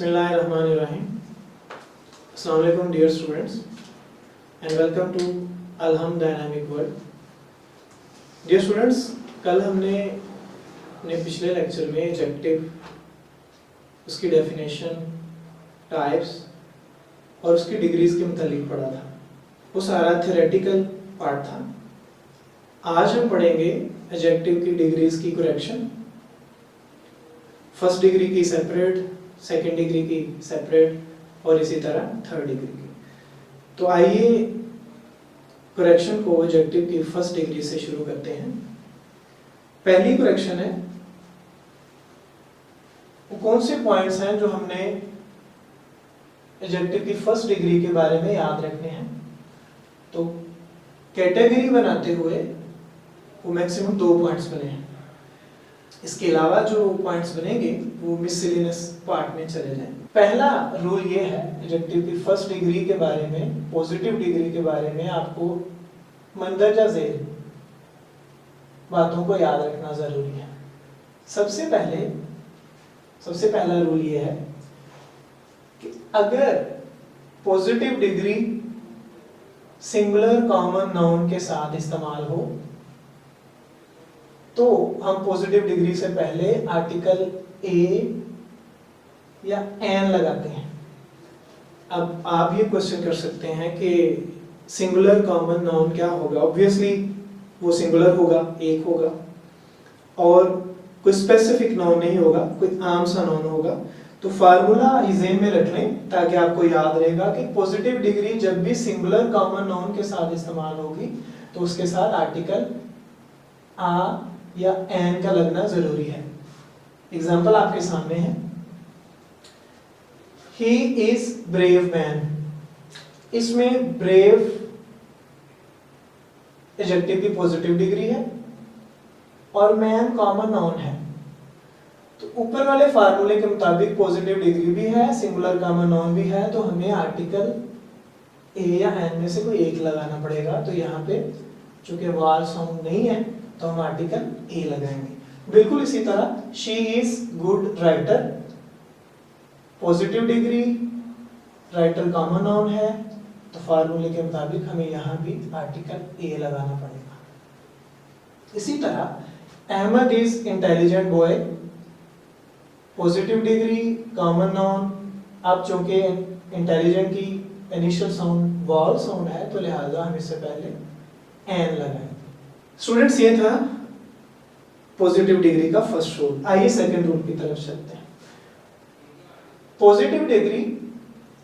Bismillahirrahmanirrahim. Assalamu alaikum dear students and welcome to Alham Dynamic World. Dear students, कल हमने अपने पिछले lecture में एडजेक्टिव, उसकी डेफिनेशन, टाइप्स और उसकी डिग्रीज के मुतालिक पढ़ा था. वो सारा थ्योरेटिकल पार्ट था. आज हम पढ़ेंगे एडजेक्टिव की डिग्रीज की करेक्शन. फर्स्ट डिग्री की सेपरेट, सेकंड डिग्री की सेपरेट और इसी तरह थर्ड डिग्री की. तो आइए करेक्शन को एडजेक्टिव की फर्स्ट डिग्री से शुरू करते हैं. पहली करेक्शन है, वो कौन से पॉइंट्स हैं जो हमने एडजेक्टिव की फर्स्ट डिग्री के बारे में याद रखने हैं. तो कैटेगरी बनाते हुए वो मैक्सिमम 2 पॉइंट्स बने हैं. इसके अलावा जो पॉइंट्स बनेंगे वो मिसलेनियस पार्ट में चले जाएं. पहला रूल ये है एडजेक्टिव की फर्स्ट डिग्री के बारे में, पॉजिटिव डिग्री के बारे में आपको मंदरजा ज़ेल बातों को याद रखना जरूरी है. सबसे पहला रूल ये है कि अगर positive degree singular common noun के साथ इस्तेमाल हो तो हम पॉजिटिव डिग्री से पहले आर्टिकल ए या एन लगाते हैं. अब आप ये क्वेश्चन कर सकते हैं कि सिंगुलर कॉमन नाउन क्या होगा. ऑब्वियसली वो सिंगुलर होगा, एक होगा और कोई स्पेसिफिक नाउन नहीं होगा, कोई आम सा नाउन होगा. तो फार्मूला ज़हन में रख लें ताकि आपको याद रहेगा कि पॉजिटिव डिग्री जब भी सिंगुलर कॉमन नाउन के साथ इस्तेमाल होगी तो उसके साथ आर्टिकल आ या एन का लगना जरूरी है. एग्जाम्पल आपके सामने है, ही इज ब्रेव मैन. इसमें ब्रेव एडजेक्टिव की पॉजिटिव डिग्री है और मैन कॉमन नाउन है. तो ऊपर वाले फार्मूले के मुताबिक पॉजिटिव डिग्री भी है, सिंगुलर कॉमन नाउन भी है, तो हमें आर्टिकल ए या एन में से कोई एक लगाना पड़ेगा. तो यहाँ पे चूंकि वाल साउंड नहीं है तो हम आर्टिकल ए लगाएंगे. बिल्कुल इसी तरह she is good writer, positive degree, writer common noun है, तो फार्मूले के मुताबिक हमें यहाँ भी आर्टिकल ए लगाना पड़ेगा. इसी तरह Ahmad is intelligent boy, positive degree, common noun. अब चूंकि इंटेलिजेंट की इनिशियल साउंड वॉल साउंड है तो लिहाजा हम इससे पहले एन लगाएंगे. स्टूडेंट्स, ये था पॉजिटिव डिग्री का फर्स्ट रूल. आइए सेकंड रूल की तरफ चलते हैं. पॉजिटिव डिग्री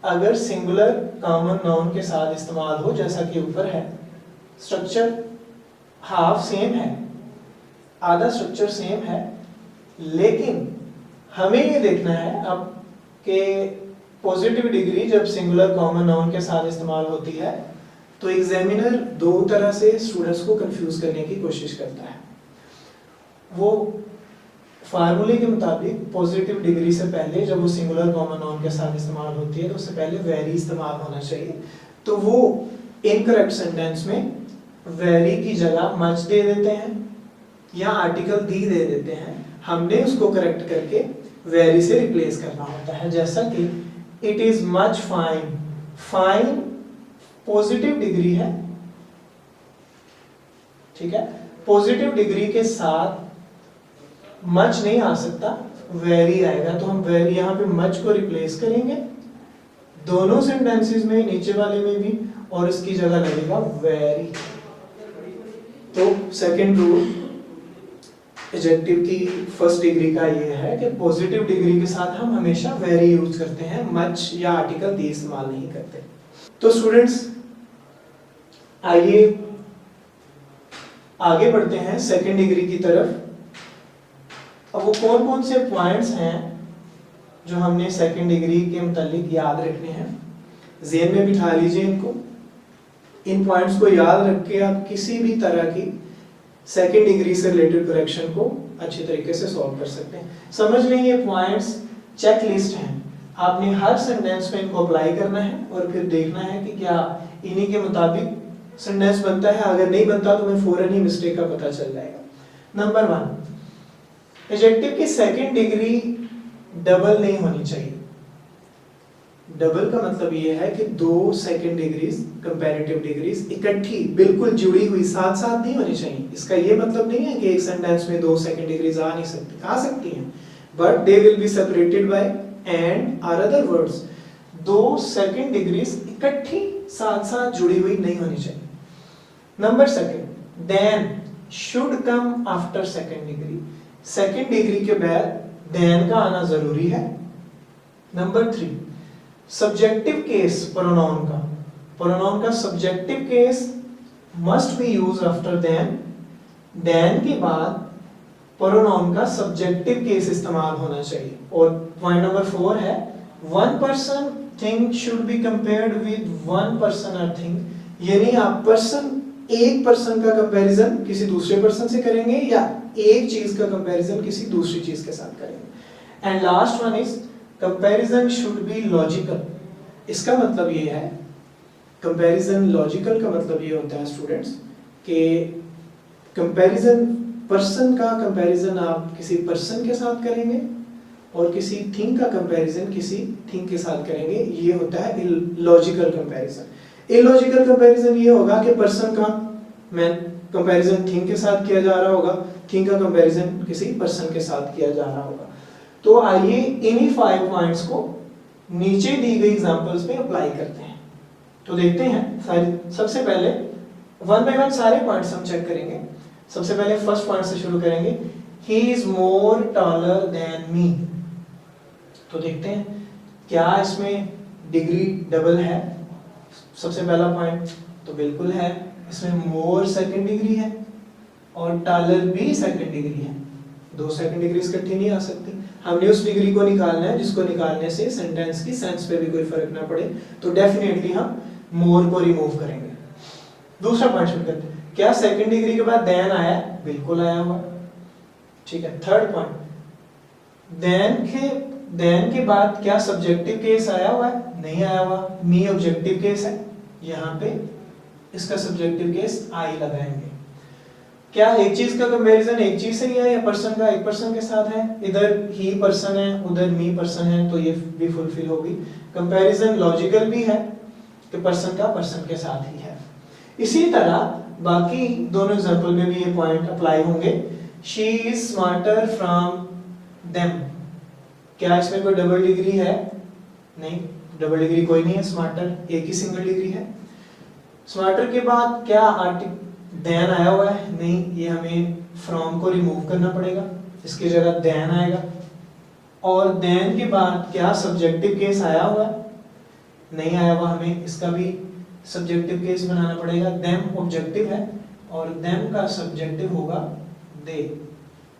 अगर सिंगुलर कॉमन नाउन के साथ इस्तेमाल हो, जैसा कि ऊपर है, स्ट्रक्चर हाफ सेम है, आधा स्ट्रक्चर सेम है, लेकिन हमें ये देखना है अब कि पॉजिटिव डिग्री जब सिंगुलर कॉमन नाउन के साथ इस्तेमाल होती है तो एग्जामिनर 2 तरह से स्टूडेंट्स को कंफ्यूज करने की कोशिश करता है. वो फार्मूले के मुताबिक पॉजिटिव डिग्री से पहले जब वो सिंगुलर कॉमन नाउन के साथ इस्तेमाल होती है तो उससे पहले वेरी इस्तेमाल होना चाहिए. तो वो इनकरेक्ट सेंटेंस में वेरी की जगह मच दे देते हैं या आर्टिकल दी दे देते हैं. हमने उसको करेक्ट करके वेरी से रिप्लेस करना होता है. जैसा कि it is much fine. Fine positive degree है, ठीक है. पॉजिटिव डिग्री के साथ मच नहीं आ सकता, वेरी आएगा. तो हम वेरी यहाँ पे मच को रिप्लेस करेंगे दोनों सेंटेंसेस में, नीचे वाले में भी, और इसकी जगह लगेगा वेरी. तो सेकंड रूल एडजेक्टिव की फर्स्ट डिग्री का ये है कि पॉजिटिव डिग्री के साथ हम हमेशा वेरी यूज करते हैं, मच या आर्टिकल दी इस्तेमाल नहीं करते. तो स्टूडेंट्स, आइए आगे बढ़ते हैं सेकंड डिग्री की तरफ. अब वो कौन कौन से पॉइंट्स हैं जो हमने सेकंड डिग्री के मुतालिक याद रखने हैं, ज़हन में बिठा लीजिए इनको. इन पॉइंट्स को याद रख के आप किसी भी तरह की सेकंड डिग्री से रिलेटेड करेक्शन को अच्छी तरीके से सॉल्व कर सकते हैं. समझ लें ये पॉइंट्स चेक लिस्ट हैं. आपने हर सेंटेंस में इनको अप्लाई करना है और फिर देखना है कि क्या इन्हीं के मुताबिक सेंटेंस बनता है. अगर नहीं बनता तो हमें फौरन ही मिस्टेक का पता चल जाएगा. नंबर 1, एडजेक्टिव की सेकंड डिग्री डबल नहीं होनी चाहिए. डबल का मतलब ये है कि दो सेकंड डिग्रीज, कंपैरेटिव डिग्रीज इकट्ठी बिल्कुल जुड़ी हुई साथ साथ नहीं होनी चाहिए। इसका ये मतलब नहीं है कि एक सेंटेंस में दो सेकंड डिग्रीज आ नहीं सकती, आ सकती हैं, but they will be separated by and or other words. दो सेकंड डिग्रीज इकट्ठी साथ साथ जुड़ी हुई नहीं होनी चाहिए। Number second, than should come after second degree. Second degree के बाद देन का आना जरूरी है। नंबर 3, सब्जेक्टिव केस प्रोनाउन का subjective case must be use after than के बाद प्रोनाउन का सब्जेक्टिव केस इस्तेमाल होना चाहिए। और पॉइंट नंबर 4 है, one person thing should be compared with one person और थिंग, यानी आप एक पर्सन का कंपैरिजन किसी दूसरे पर्सन से करेंगे या एक चीज का कंपैरिजन किसी दूसरी चीज के साथ करेंगे। And last one is comparison should be logical. इसका मतलब ये है, कंपैरिजन लॉजिकल का मतलब ये होता है स्टूडेंट्स कि कंपैरिजन पर्सन का कंपैरिजन आप किसी पर्सन के साथ करेंगे और किसी थिंग का कंपैरिजन किसी थिंग के साथ करेंगे, ये होता है इलॉजिकल कंपैरिजन। इलॉजिकल कंपैरिजन ये होगा कि पर्सन का मैं कंपैरिजन थिंग के साथ किया जा रहा होगा, थिंग का कंपैरिजन किसी पर्सन के साथ किया जा रहा होगा। तो आइए इन्हीं 5 पॉइंट्स को नीचे दी गई एग्जांपल्स में अप्लाई करते हैं। तो देखते हैं, सबसे पहले वन बाय वन सारे पॉइंट्स हम चेक करेंगे। सबसे पहले फर्स्ट पॉइंट से शुरू करेंगे, he is more taller than me. तो देखते हैं क्या इसमें डिग्री डबल है। सबसे पहला पॉइंट तो बिल्कुल है, इसमें मोर सेकंड डिग्री है और टॉलर भी सेकंड डिग्री है। दो सेकंड डिग्री इकट्ठी नहीं आ सकती। हमने उस डिग्री को निकालना है जिसको निकालने से सेंटेंस की सेंस पे भी कोई फर्क ना पड़े, तो डेफिनेटली हम मोर को रिमूव करेंगे। दूसरा पॉइंट शुरू करते हैं, क्या सेकंड डिग्री के बाद देन आया? बिल्कुल आया हुआ, ठीक है। थर्ड पॉइंट, देन के बाद क्या सब्जेक्टिव केस आया हुआ है? नहीं आया हुआ, मी ऑब्जेक्टिव केस है, यहाँ पे इसका सब्जेक्टिव केस आई लगाएंगे। क्या एक चीज का कंपैरिजन एक चीज से ही है या पर्सन का एक पर्सन के साथ है? इधर ही पर्सन है उधर मी पर्सन है, तो ये भी फुलफिल होगी। कंपैरिजन लॉजिकल भी है कि पर्सन का पर्सन के साथ ही है। इसी तरह बाकी दोनों एग्जांपल में भी ये पॉइंट अप्लाई होंगे। She is smarter from them, क्या इसमें कोई डबल डिग्री है? नहीं, डबल डिग्री कोई नहीं है, स्मार्टर एक ही सिंगल डिग्री है। स्मार्टर के बाद क्या देन आया हुआ है? नहीं, ये हमें फ्रॉम को रिमूव करना पड़ेगा, इसकी जगह देन आएगा। और देन के बाद क्या सब्जेक्टिव केस आया हुआ है? नहीं आया हुआ, हमें इसका भी सब्जेक्टिव केस बनाना पड़ेगा। देम ऑब्जेक्टिव है और देम का सब्जेक्टिव होगा दे।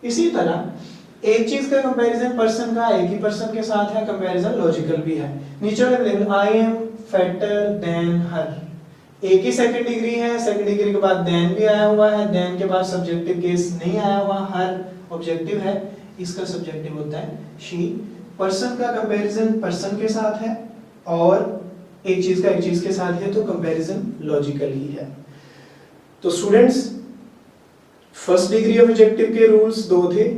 इसी तरह एक चीज का कंपैरिजन पर्सन का एक ही पर्सन के साथ है, कंपैरिजन लॉजिकल भी है। नीचे वाले आई एम फैटर देन हर, एक ही सेकंड डिग्री है, सेकंड डिग्री के बाद देन भी आया हुआ है, देन के बाद सब्जेक्टिव केस नहीं आया हुआ, हर ऑब्जेक्टिव है, इसका सब्जेक्टिव होता है शी। पर्सन का कंपैरिजन पर्सन के साथ है और एक चीज का एक चीज के साथ है, तो कंपैरिजन लॉजिकल ही है। तो students, first degree of adjective के रूल्स 2 थे,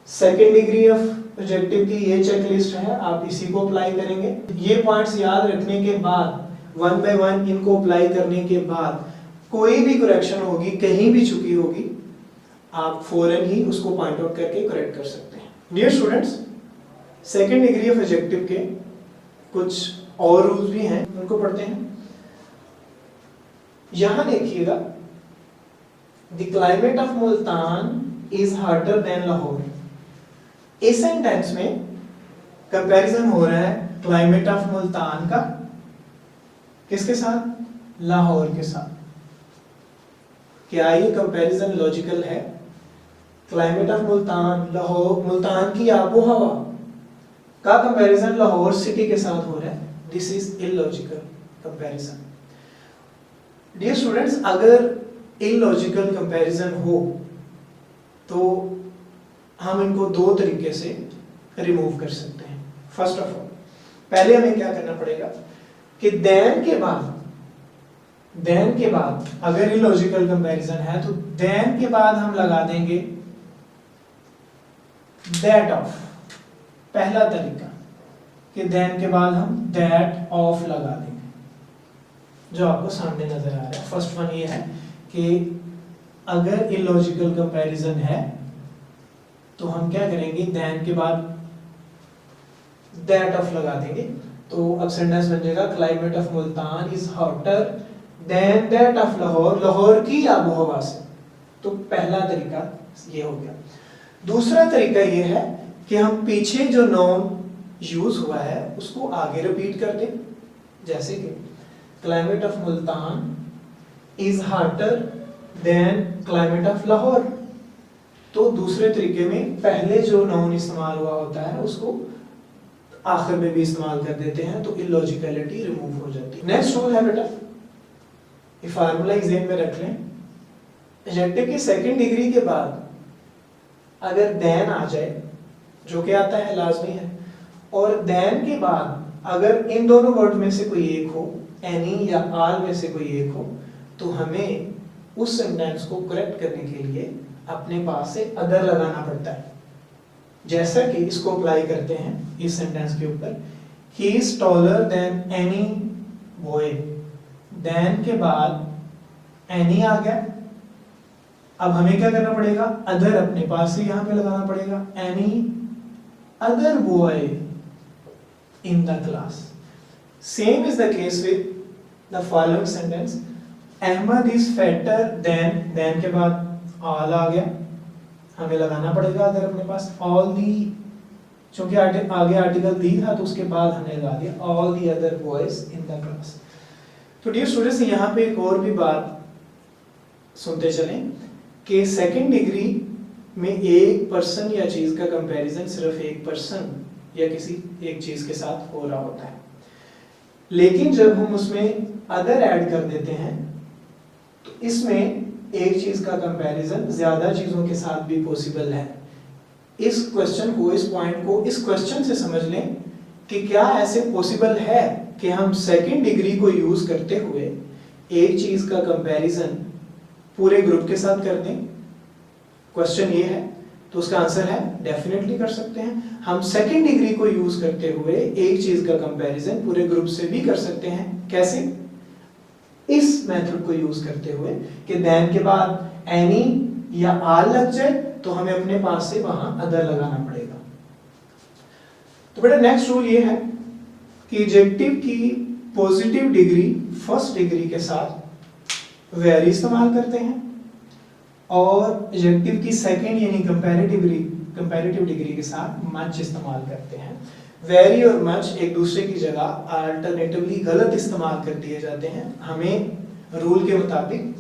सेकंड डिग्री ऑफ एडजेक्टिव की ये चेकलिस्ट है, आप इसी को अप्लाई करेंगे। ये पॉइंट्स याद रखने के बाद वन बाय वन इनको अप्लाई करने के बाद कोई भी करेक्शन होगी, कहीं भी चुकी होगी, आप फौरन ही उसको पॉइंट आउट करके करेक्ट कर सकते हैं। Dear students, second degree of adjective के कुछ और रूल्स भी हैं, उनको पढ़ते हैं। यहां देखिएगा, the climate of Multan is hotter then Lahore. इस सेंटेंस में कंपैरिजन हो रहा है क्लाइमेट ऑफ मुल्तान का किसके साथ? लाहौर के साथ। क्या ये कंपैरिजन लॉजिकल है? क्लाइमेट ऑफ मुल्तान, लाहौर, मुल्तान की आबो हवा का कंपैरिजन लाहौर सिटी के साथ हो रहा है, this is illogical comparison. Dear students, अगर इलॉजिकल कंपैरिजन हो तो हम इनको 2 तरीके से रिमूव कर सकते हैं। फर्स्ट ऑफ ऑल, पहले हमें क्या करना पड़ेगा कि देन के बाद अगर इलॉजिकल कंपैरिजन है तो देन के बाद हम लगा देंगे दैट ऑफ। पहला तरीका कि देन के बाद हम दैट ऑफ लगा देंगे, जो आपको सामने नजर आ रहा है। फर्स्ट वन ये है कि अगर इलॉजिकल कंपैरिजन है तो हम क्या करेंगे, देन के बाद दैट ऑफ लगा देंगे। तो अब सेंटेंस बन जाएगा climate of Multan is hotter then that of Lahore, Lahore की आबोहवा से। तो पहला तरीका ये हो गया। दूसरा तरीका ये है कि हम पीछे जो नाउन यूज हुआ है उसको आगे रिपीट कर दें, जैसे कि climate of Multan is hotter then climate of Lahore. तो दूसरे तरीके में पहले जो नाउन इस्तेमाल हुआ होता है उसको आखिर में भी इस्तेमाल कर देते हैं, तो इलॉजिकलिटी रिमूव हो जाती है। नेक्स्ट रूल है बेटा, ये फार्मूला एग्जाम में रख लें, एडजेक्टिव की सेकंड डिग्री के बाद अगर देन आ जाए, जो कि आता है लाजमी है, और देन के बाद अगर इन दोनों वर्ड में से कोई एक हो, एनी या आल में से कोई एक हो, तो हमें उस सेंटेंस को करेक्ट करने के लिए अपने पास से अदर लगाना पड़ता है। जैसा कि इसको अप्लाई करते हैं इस सेंटेंस के ऊपर, he is taller than any boy, than के बाद एनी आ गया, अब हमें क्या करना पड़ेगा, अदर अपने पास से यहां पे लगाना पड़ेगा, any other boy in the class. Same is the case with the following sentence, Ahmad is fatter than के बाद ऑल आ गया, हमें लगाना पड़ेगा अदर अपने पास, ऑल दी, क्योंकि आगे आर्टिकल दी था तो उसके बाद हमने लगा दिया all the other boys in the class. तो डियर स्टूडेंट्स, यहाँ पे एक और भी बात सुनते चलें कि सेकंड डिग्री में एक पर्सन या चीज का कंपैरिजन सिर्फ एक पर्सन या किसी एक चीज के साथ हो रहा होता है, लेकिन जब हम उसमें अदर ऐड कर देते हैं तो इसमें एक चीज का कंपैरिजन ज्यादा चीजों के साथ भी पॉसिबल है। इस क्वेश्चन को, इस पॉइंट को इस क्वेश्चन से समझ लें कि क्या ऐसे पॉसिबल है कि हम सेकंड डिग्री को यूज करते हुए एक चीज का कंपैरिजन पूरे ग्रुप के साथ कर दें। क्वेश्चन ये है, तो उसका आंसर है डेफिनेटली कर सकते हैं। हम सेकंड डिग्री को यूज करते हुए एक चीज का कंपैरिजन पूरे ग्रुप से भी कर सकते हैं। कैसे? इस मेथड को यूज करते हुए कि देन के बाद एनी या आल लग जाए तो हमें अपने पास से वहां अदर लगाना पड़ेगा। तो बेटा नेक्स्ट रूल ये है कि एडजेक्टिव की पॉजिटिव डिग्री फर्स्ट डिग्री के साथ वेरी इस्तेमाल करते हैं और एडजेक्टिव की सेकंड यानी कंपैरेटिव डिग्री के साथ मच इस्तेमाल करते हैं। वेरी और मच एक दूसरे की जगह अल्टरनेटिवली गलत इस्तेमाल कर दिए जाते हैं। हमें रूल के मुताबिक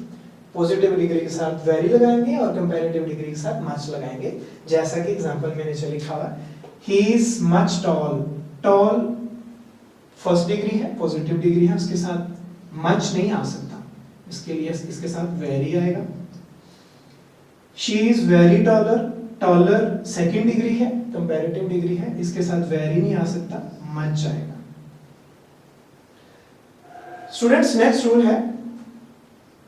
पॉजिटिव डिग्री के साथ वेरी लगाएंगे और कंपैरेटिव डिग्री के साथ मच लगाएंगे, जैसा कि एग्जांपल में नीचे लिखा हुआ है, he is much tall. Tall first degree है, पॉजिटिव डिग्री है, उसके साथ मच नहीं आ सकता, इसके लिए इसके साथ वेरी आएगा। She is very taller, taller second degree है, कंपैरेटिव डिग्री है, इसके साथ वेरी नहीं आ सकता, मच आएगा। स्टूडेंट्स नेक्स्ट रूल है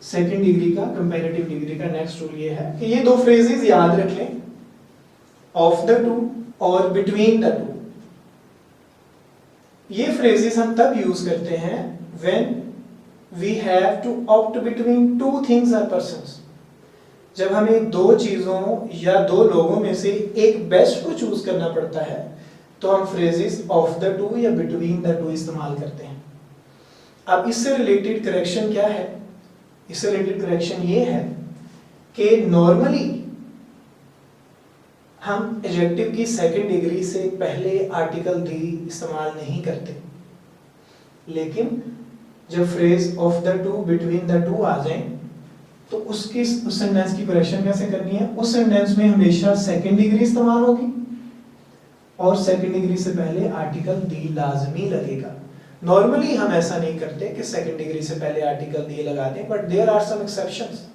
सेकंड डिग्री का, कंपैरेटिव डिग्री का। नेक्स्ट रूल ये है कि ये दो फ्रेजेस याद रख लें, of the two or between the two. ये फ्रेजेस हम तब यूज करते हैं when we have to opt between two things or persons. जब हमें दो चीजों या दो लोगों में से एक बेस्ट को चूज करना पड़ता है तो हम फ्रेजेस ऑफ द टू या बिटवीन द टू इस्तेमाल करते हैं। अब इससे रिलेटेड करेक्शन क्या है? इससे रिलेटेड करेक्शन ये है कि नॉर्मली हम एडजेक्टिव की सेकंड डिग्री से पहले आर्टिकल दी इस्तेमाल नहीं करते, लेकिन जब phrase of the two between the two आ जाए तो उस सेंटेंस की करेक्शन कैसे करनी है? उस सेंटेंस में हमेशा सेकंड डिग्री इस्तेमाल होगी और सेकंड डिग्री से पहले आर्टिकल दी लाजमी लगेगा। नॉर्मली हम ऐसा नहीं करते कि सेकंड डिग्री से पहले आर्टिकल दी लगा दें, but there are some exceptions.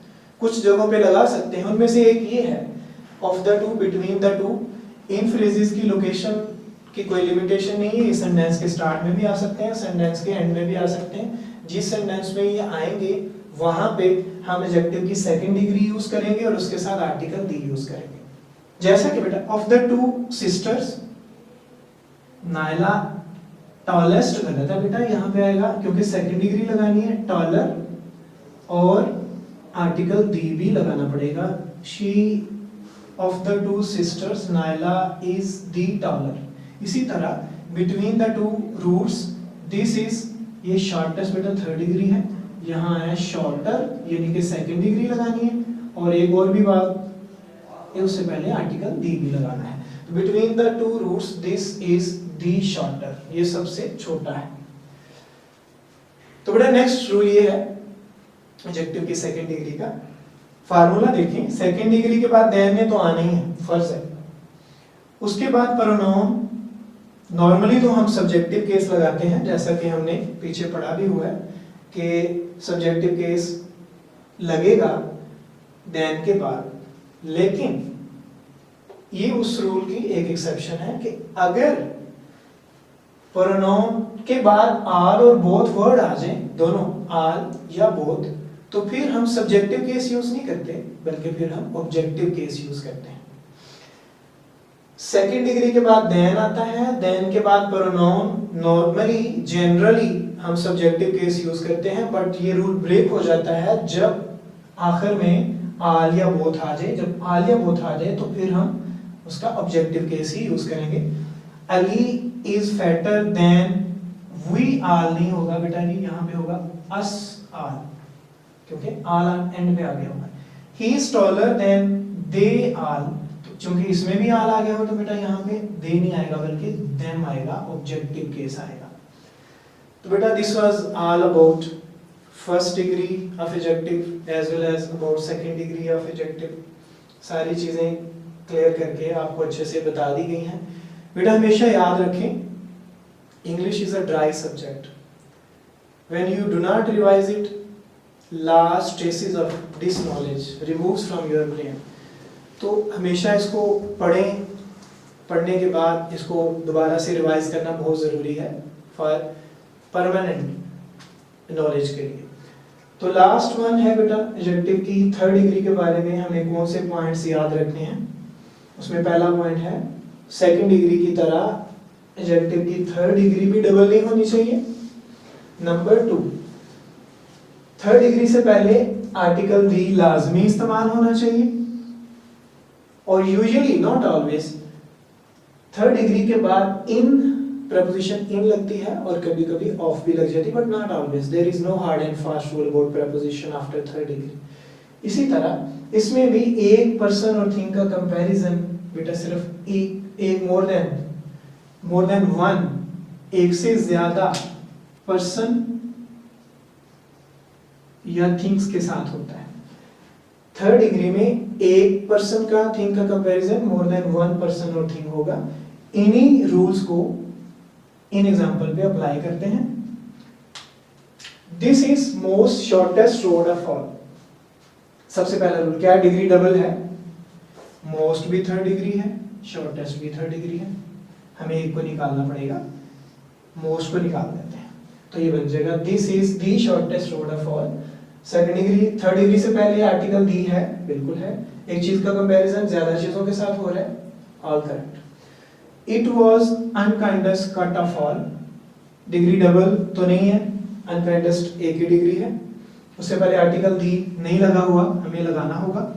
कुछ जगहों पे लगा सकते हैं, उनमें से एक ये है of the two between the to. In phrases की लोकेशन की कोई लिमिटेशन नहीं है, ये सेंटेंस के स्टार्ट में भी आ सकते हैं, सेंटेंस के एंड में भी आ सकते हैं। जिस सेंटेंस में ये आएंगे वहां पे हम एडजेक्टिव की सेकंड डिग्री यूज करेंगे और उसके साथ आर्टिकल दी यूज करेंगे। जैसा कि बेटा of the two sisters, Naila tallest गलत है बेटा, यहाँ पे आएगा क्योंकि सेकंड डिग्री लगानी है, टॉलर और आर्टिकल दी भी लगाना पड़ेगा। She of the two sisters Naila is the taller. इसी तरह between the two roots this is, ये शॉर्टेस्ट बेटा थर्ड डिग्री है, यहाँ है शॉर्टर यानी कि सेकंड डिग्री लगानी है, और एक और भी बात है उससे पहले आर्टिकल दी भी लगाना है। तो between the two roots this is the shorter, ये सबसे छोटा है। तो बेटा नेक्स्ट रूल ये है एडजेक्टिव की सेकंड डिग्री का। फार्मूला देखिए, सेकंड डिग्री के बाद देन में तो आना ही है, फर्ज है। उसके बाद प्रोनाउन, नॉर्मली तो हम सब्जेक्टिव केस लगाते हैं, जैसा कि हमने पीछे पढ़ा भी हुआ है कि सब्जेक्टिव केस लगेगा देन के बाद, लेकिन ये उस रूल की एक एक्सेप्शन है कि अगर प्रोनाउन के बाद आल और बोथ वर्ड आ जाए, दोनों आल या बोथ, तो फिर हम सब्जेक्टिव केस यूज नहीं करते, बल्कि फिर हम ऑब्जेक्टिव केस यूज करते हैं। सेकेंड डिग्री के बाद देन आता है, देन के बाद प्रोनाउन, नॉर्मली जनरली हम सब्जेक्टिव केस यूज करते हैं, बट ये रूल ब्रेक हो जाता है जब आखिर में आल या बोथ आ जाए। जब आल या बोथ आ जाए तो फिर हम उसका ऑब्जेक्टिव केस ही यूज करेंगे। Ali is fatter than we all नहीं होगा बेटा जी, यहाँ पे होगा अस आल, क्योंकि आल एंड पे आ गया होगा। He is taller than they all, क्योंकि इसमें भी आल आ गया हो तो बेटा यहाँ पे दे नहीं आएगा बल्कि देम आएगा, ऑब्जेक्टिव केस आएगा। तो बेटा this was all about first degree of adjective as well as about second degree of adjective. सारी चीजें क्लियर करके आपको अच्छे से बता दी गई हैं। बेटा हमेशा याद रखें, English is a dry subject. When you do not revise it, last traces of this knowledge removes from your brain. तो हमेशा इसको पढ़ें, पढ़ने के बाद इसको दोबारा से रिवाइज करना बहुत ज़रूरी है फॉर परमानेंट नॉलेज के लिए। तो लास्ट वन है बेटा एडजेक्टिव की थर्ड डिग्री के बारे में हमें कौन से पॉइंट्स याद रखने हैं। उसमें पहला पॉइंट है सेकंड डिग्री की तरह एडजेक्टिव की थर्ड डिग्री भी डबल नहीं होनी चाहिए। नंबर 2, थर्ड डिग्री से पहले आर्टिकल दी लाजमी इस्तेमाल होना चाहिए, और usually not always third degree के बाद इन प्रपोजिशन इन लगती है और कभी कभी ऑफ भी लग जाती है, but not always. There is no hard and fast rule about preposition after third degree. इसी तरह इसमें भी एक पर्सन और थिंग का कंपैरिजन बेटा सिर्फ एक मोर देन वन, एक से ज्यादा पर्सन या थिंग्स के साथ होता है। थर्ड डिग्री में एक पर्सन का थिंग का comparison more than one person और थिंग होगा। इन्हीं रूल्स को इन एग्जांपल पे अप्लाई करते हैं। This is most shortest road of all. सबसे पहला रूल क्या है, डिग्री डबल है, मोस्ट भी थर्ड डिग्री है, शॉर्टेस्ट भी थर्ड डिग्री है। हमें एक को निकालना पड़ेगा, मोस्ट को निकाल देते हैं, तो ये बन जाएगा this is the shortest road of all. Second degree, third degree से पहले आर्टिकल दी है, बिल्कुल है। एक चीज का कंपैरिजन ज्यादा चीजों के साथ हो रहा है, all correct. It was unkindest cut of all, degree double तो नहीं है, अनकाइंडेस्ट एक ही डिग्री है। उससे पहले आर्टिकल दी नहीं लगा हुआ, हमें लगाना होगा।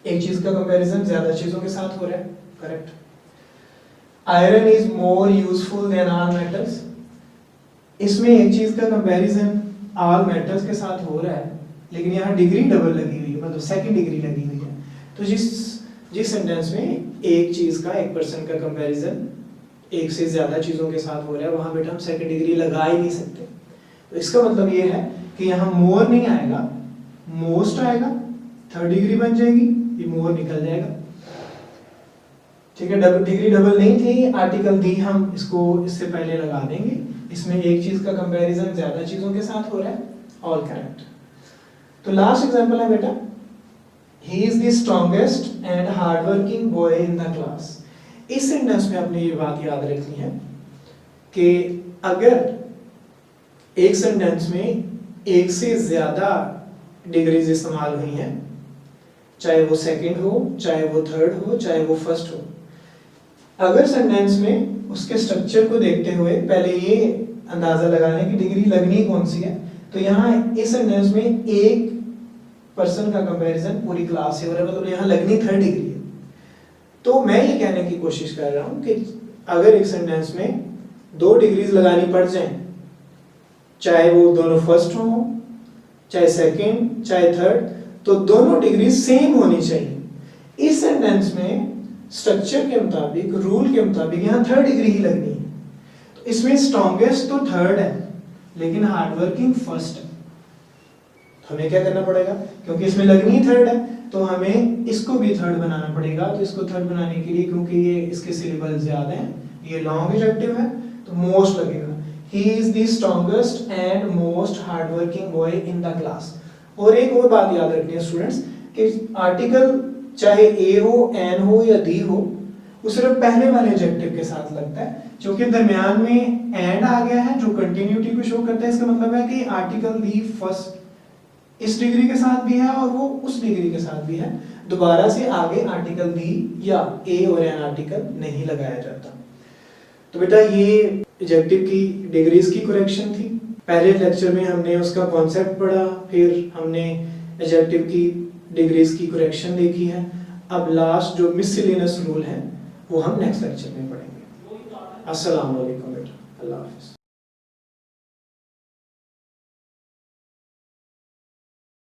एक चीज का कंपैरिजन ज्यादा चीजों के साथ हो रहा है, correct. Iron is more useful than all metals, इसमें एक चीज का कंपैरिजन ऑल मेटल्स के साथ हो रहा है, लेकिन यहाँ डिग्री डबल लगी हुई है, मतलब सेकंड डिग्री लगी हुई है। तो जिस सेंटेंस में एक चीज का, एक पर्सन का कंपैरिजन एक से ज्यादा चीजों के साथ हो रहा है, वहां बेटा हम सेकंड डिग्री लगा ही नहीं सकते। तो इसका मतलब ये है कि यहाँ मोर नहीं आएगा, मोस्ट आएगा, थर्ड डिग्री बन जाएगी, ये मोर निकल जाएगा, ठीक है। डबल डिग्री डबल नहीं थी, आर्टिकल दी हम इसको इससे पहले लगा देंगे। इसमें एक चीज का कंपैरिजन ज्यादा चीजों के साथ हो रहा है, ऑल करेक्ट। तो लास्ट एग्जांपल है बेटा, he is the strongest and hard working boy in the class. इस सेंटेंस में आपने ये बात याद रखनी है कि अगर एक सेंटेंस में एक से ज्यादा डिग्रीज इस्तेमाल हुई हैं, चाहे वो सेकंड हो, चाहे वो थर्ड हो, चाहे वो फर्स्ट हो, अगर सेंटेंस में उसके स्ट्रक्चर को देखते हुए पहले ये अंदाजा लगाने की डिग्री लगनी कौन सी है, तो यहाँ इस सेंटेंस में एक पर्सन का कंपैरिजन पूरी क्लास से हो रहा है, मतलब यहाँ लगनी थर्ड डिग्री है। तो मैं ये कहने की कोशिश कर रहा हूँ कि अगर एक सेंटेंस में 2 डिग्रीज लगानी पड़ जाए, चाहे वो दोनों फर्स्ट हो, चाहे सेकंड, चाहे थर्ड, तो दोनों डिग्री सेम होनी चाहिए। इस सेंटेंस में स्ट्रक्चर के मुताबिक, रूल के मुताबिक यहाँ थर्ड डिग्री ही लगनी है। तो इसमें स्ट्रॉन्गेस्ट तो थर्ड है, लेकिन हार्डवर्किंग फर्स्ट है। तो हमें क्या करना पड़ेगा, क्योंकि इसमें लगनी थर्ड है तो हमें इसको भी थर्ड बनाना पड़ेगा। तो इसको थर्ड बनाने के लिए, क्योंकि ये इसके सिलेबल ज्यादा हैं, ये लॉन्ग एडजेक्टिव है, तो मोस्ट लगेगा। He is the strongest and most hardworking boy in the class। और एक और बात याद रखनी है स्टूडेंट्स कि आर्टिकल चाहे ए हो, एन हो या दी हो, वो सिर्फ पहले वाले एडजेक्टिव के साथ लगता है। क्योंकि दरमियान में एंड आ गया है जो कंटिन्यूटी को शो करता है, इसका मतलब है कि आर्टिकल दी फर्स्ट इस डिग्री के साथ भी है और वो उस डिग्री के साथ भी है। दोबारा से आगे आर्टिकल दी या ए और एन आर्टिकल नहीं लगाया जाता। तो बेटा ये एडजेक्टिव की डिग्रीज की करेक्शन थी। पहले लेक्चर में हमने उसका कॉन्सेप्ट पढ़ा, फिर हमने एडजेक्टिव की डिग्रीज की करेक्शन देखी है। अब लास्ट जो मिससेलेनियस रूल है वो हम नेक्स्ट लेक्चर में पढ़ेंगे। अस्सलाम वालेकुम बेटा, अल्लाह हाफिज़।